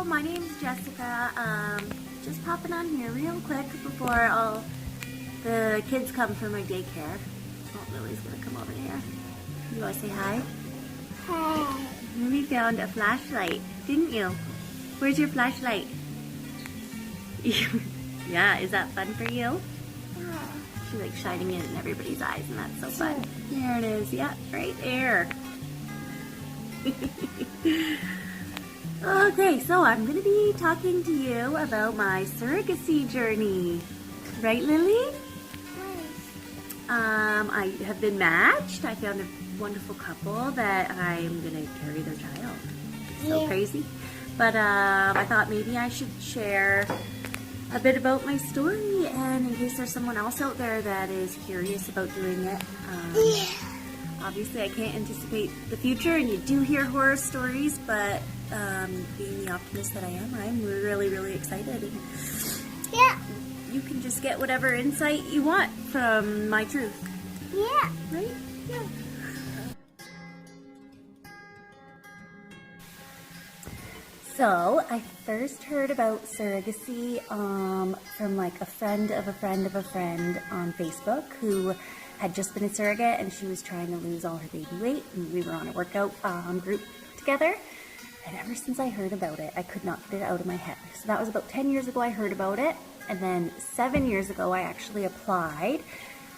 Hello, my name's Jessica. Just popping on here real quick before all the kids come from my daycare. Oh, Lily's gonna come over here. You wanna say hi? Hi. We found a flashlight, didn't you? Where's your flashlight? Yeah, is that fun for you? She likes shining it in everybody's eyes, and that's so fun. There it is. Yeah, right there. Okay, so I'm going to be talking to you about my surrogacy journey. Right, Lily? I have been matched. I found a wonderful couple that I'm going to carry their child. So crazy. But I thought maybe I should share a bit about my story, and in case there's someone else out there that is curious about doing it. Obviously I can't anticipate the future, and you do hear horror stories, but being the optimist that I am, I'm really excited. And you can just get whatever insight you want from my truth. Yeah. Right? Yeah. So I first heard about surrogacy from like a friend of a friend of a friend on Facebook who had just been a surrogate, and she was trying to lose all her baby weight, and we were on a workout group together. And ever since I heard about it, I could not get it out of my head. So that was about 10 years ago I heard about it, and then 7 years ago I actually applied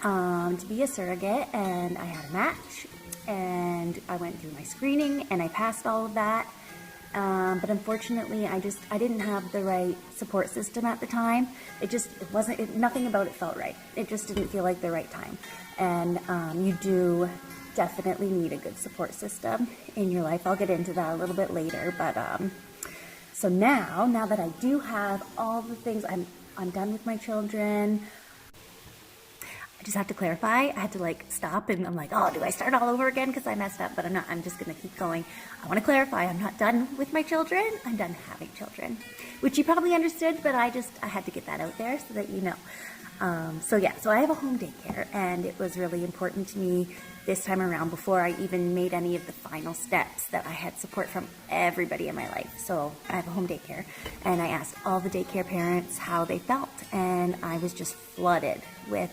to be a surrogate, and I had a match, and I went through my screening, and I passed all of that. But unfortunately, I didn't have the right support system at the time. Nothing about it felt right. It just didn't feel like the right time. And you do definitely need a good support system in your life. I'll get into that a little bit later. But so now that I do have all the things, I'm done with my children. I just have to clarify. I had to like stop, and I'm like, oh, do I start all over again because I messed up? But I'm not. I'm just going to keep going. I want to clarify. I'm not done with my children. I'm done having children, which you probably understood, but I had to get that out there so that you know. So I have a home daycare, and it was really important to me this time around before I even made any of the final steps that I had support from everybody in my life. So I have a home daycare, and I asked all the daycare parents how they felt, and I was just flooded with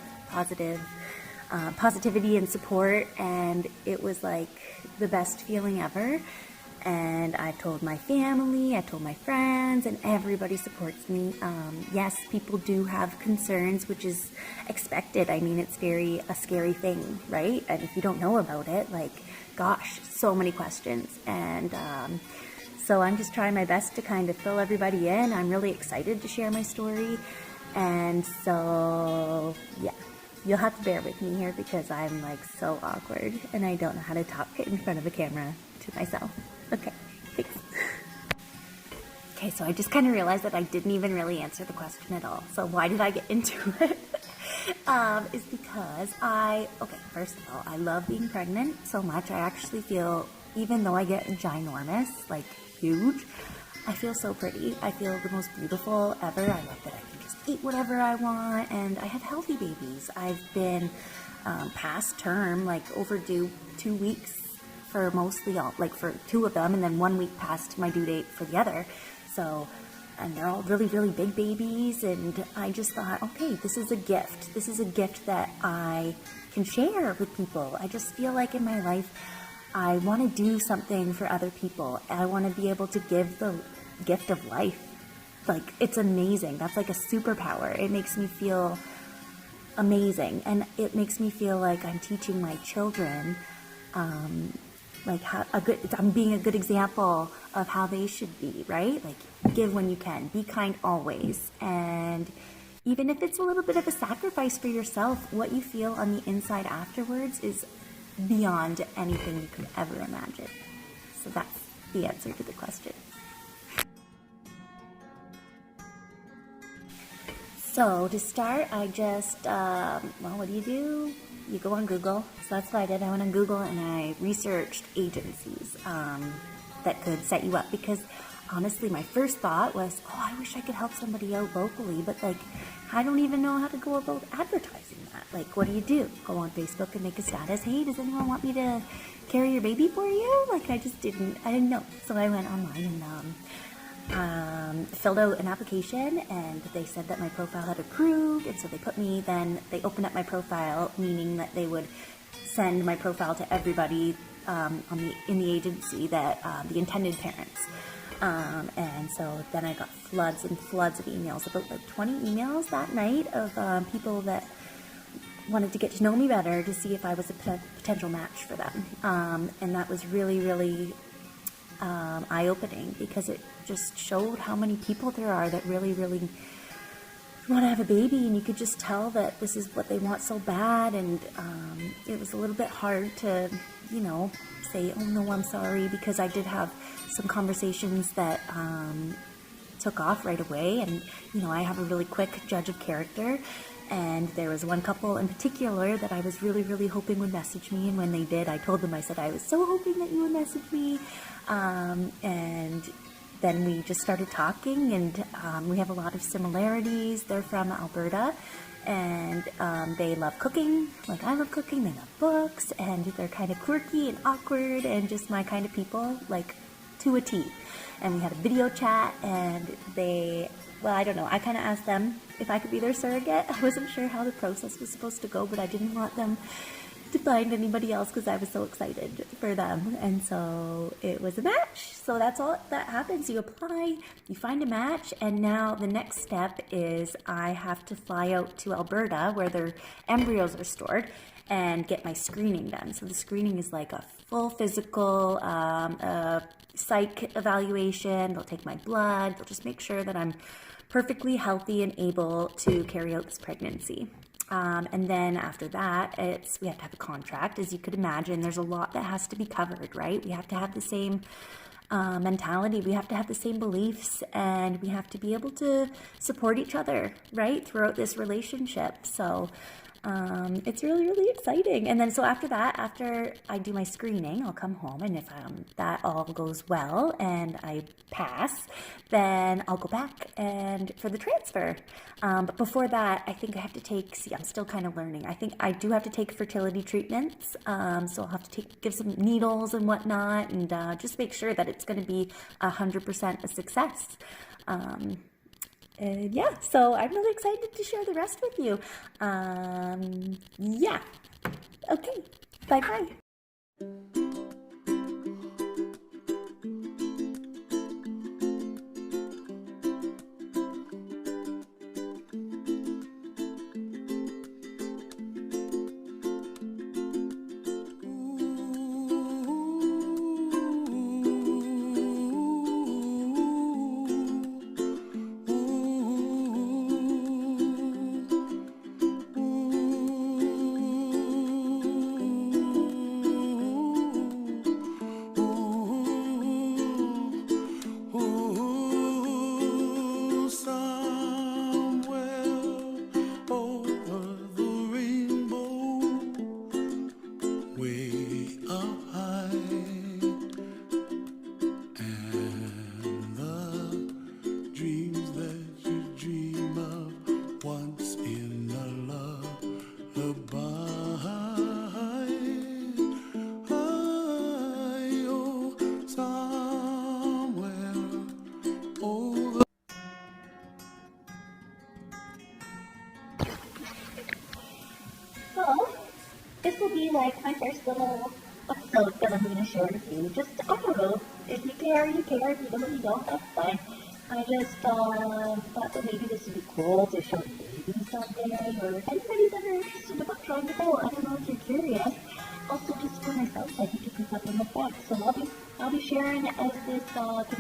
positivity and support, and it was like the best feeling ever. And I told my family, I told my friends, and everybody supports me. Yes, people do have concerns, which is expected. I mean, it's a scary thing, right? And if you don't know about it, like, gosh, so many questions. And so I'm just trying my best to kind of fill everybody in. I'm really excited to share my story. And so, yeah. You'll have to bear with me here because I'm like so awkward and I don't know how to talk in front of a camera to myself. Okay, thanks. Okay, so I just kind of realized that I didn't even really answer the question at all. So why did I get into it? Is because first of all, I love being pregnant so much. I actually feel, even though I get ginormous, like huge, I feel so pretty. I feel the most beautiful ever. I love that I can just eat whatever I want, and I have healthy babies. I've been past term, like overdue 2 weeks for mostly all, like for 2 of them, and then 1 week past my due date for the other. So, and they're all really big babies, and I just thought, okay, this is a gift. This is a gift that I can share with people. I just feel like in my life, I want to do something for other people. I want to be able to give the gift of life. Like, it's amazing. That's like a superpower. It makes me feel amazing. And it makes me feel like I'm teaching my children, I'm being a good example of how they should be, right? Like, give when you can. Be kind always. And even if it's a little bit of a sacrifice for yourself, what you feel on the inside afterwards is beyond anything you could ever imagine. So that's the answer to the question. So to start, I just, what do? You go on Google. So that's what I did. I went on Google and I researched agencies that could set you up, because honestly, my first thought was, I wish I could help somebody out locally, but like, I don't even know how to go about advertising that. Like, what do? Go on Facebook and make a status. Hey, does anyone want me to carry your baby for you? Like, I didn't know. So I went online and filled out an application, and they said that my profile had approved, and so they opened up my profile, meaning that they would send my profile to everybody in the agency, that the intended parents. And so then I got floods and floods of emails, about like 20 emails that night of people that wanted to get to know me better, to see if I was a potential match for them. And that was really, really eye-opening, because it just showed how many people there are that really, really want to have a baby, and you could just tell that this is what they want so bad. And it was a little bit hard to, say, oh no, I'm sorry, because I did have some conversations that took off right away, and I have a really quick judge of character, and there was one couple in particular that I was really, really hoping would message me, and when they did, I told them, I said, I was so hoping that you would message me, and then we just started talking, and we have a lot of similarities. They're from Alberta, and they love cooking like I love cooking. They love books, and they're kind of quirky and awkward, and just my kind of people, like to a T. And we had a video chat, and I don't know, I kind of asked them if I could be their surrogate. I wasn't sure how the process was supposed to go, but I didn't want them to find anybody else, because I was so excited for them. And so it was a match. So that's all that happens. You apply, you find a match, and now the next step is I have to fly out to Alberta, where their embryos are stored, and get my screening done. So the screening is like a full physical psych evaluation. They'll take my blood. They'll just make sure that I'm perfectly healthy and able to carry out this pregnancy. And then after that, we have to have a contract. As you could imagine, there's a lot that has to be covered, right? We have to have the same mentality. We have to have the same beliefs, and we have to be able to support each other, right, throughout this relationship. So it's really, really exciting. And then so after that, after I do my screening, I'll come home, and if that all goes well and I pass, then I'll go back and for the transfer. But before that, I think I have to I'm still kind of learning. I think I do have to take fertility treatments. So I'll have to give some needles and whatnot, and just make sure that it's going to be 100% a success. So I'm really excited to share the rest with you. Okay, bye-bye. This will be like my first little episode that I'm going to share with you. Just, I don't know, if you care, you care. If you don't, you don't, that's fine. I just thought that maybe this would be cool to show babies someday, or if anybody's ever interested about trying to go. I don't know if you're curious. Also, just for myself, I think it can have an effect. So I'll be sharing as this continues.